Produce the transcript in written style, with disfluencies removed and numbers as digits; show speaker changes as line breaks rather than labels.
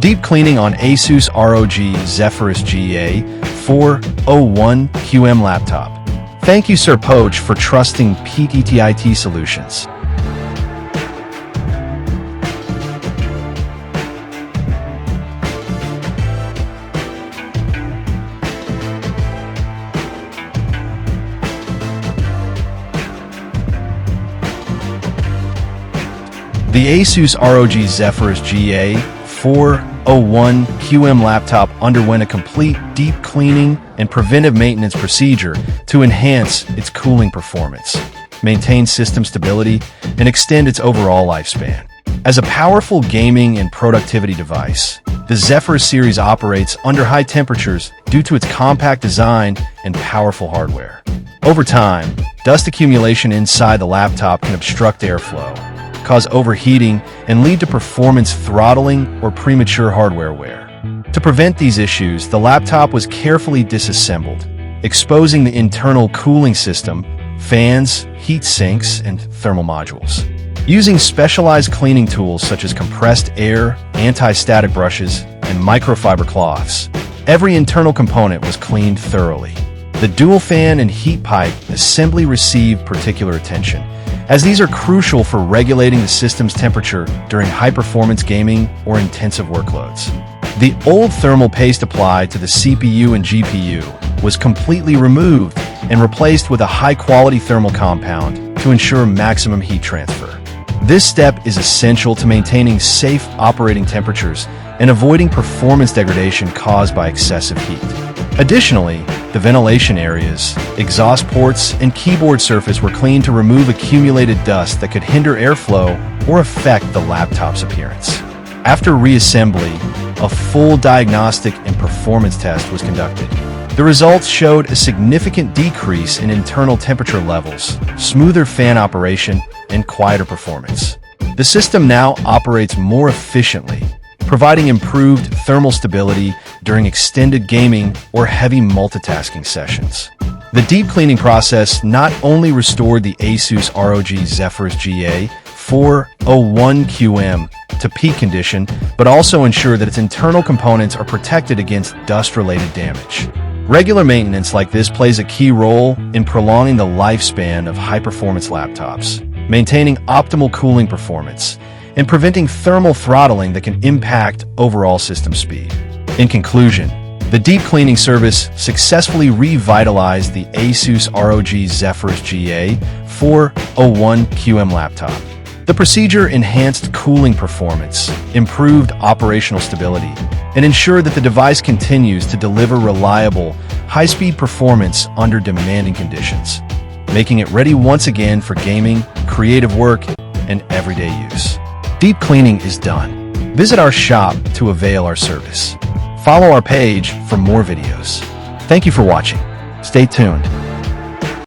Deep cleaning on ASUS ROG Zephyrus GA401QM laptop. Thank you, Sir Poach, for trusting PTTIT Solutions. The ASUS ROG Zephyrus GA401QM laptop underwent a complete deep cleaning and preventive maintenance procedure to enhance its cooling performance, maintain system stability, and extend its overall lifespan. As a powerful gaming and productivity device, the Zephyrus series operates under high temperatures due to its compact design and powerful hardware. Over time, dust accumulation inside the laptop can obstruct airflow, cause overheating, and lead to performance throttling or premature hardware wear. To prevent these issues, the laptop was carefully disassembled, exposing the internal cooling system, fans, heat sinks, and thermal modules. Using specialized cleaning tools such as compressed air, anti-static brushes, and microfiber cloths, every internal component was cleaned thoroughly. The dual fan and heat pipe assembly received particular attention, as these are crucial for regulating the system's temperature during high-performance gaming or intensive workloads. The old thermal paste applied to the CPU and GPU was completely removed and replaced with a high-quality thermal compound to ensure maximum heat transfer. This step is essential to maintaining safe operating temperatures and avoiding performance degradation caused by excessive heat. Additionally, the ventilation areas, exhaust ports, and keyboard surface were cleaned to remove accumulated dust that could hinder airflow or affect the laptop's appearance. After reassembly, a full diagnostic and performance test was conducted. The results showed a significant decrease in internal temperature levels, smoother fan operation, and quieter performance. The system now operates more efficiently, providing improved thermal stability during extended gaming or heavy multitasking sessions. The deep cleaning process not only restored the ASUS ROG Zephyrus GA401QM to peak condition, but also ensured that its internal components are protected against dust-related damage. Regular maintenance like this plays a key role in prolonging the lifespan of high-performance laptops, maintaining optimal cooling performance, and preventing thermal throttling that can impact overall system speed. In conclusion, the deep cleaning service successfully revitalized the ASUS ROG Zephyrus GA401QM laptop. The procedure enhanced cooling performance, improved operational stability, and ensured that the device continues to deliver reliable, high-speed performance under demanding conditions, making it ready once again for gaming, creative work, and everyday use. Deep cleaning is done. Visit our shop to avail our service. Follow our page for more videos. Thank you for watching. Stay tuned.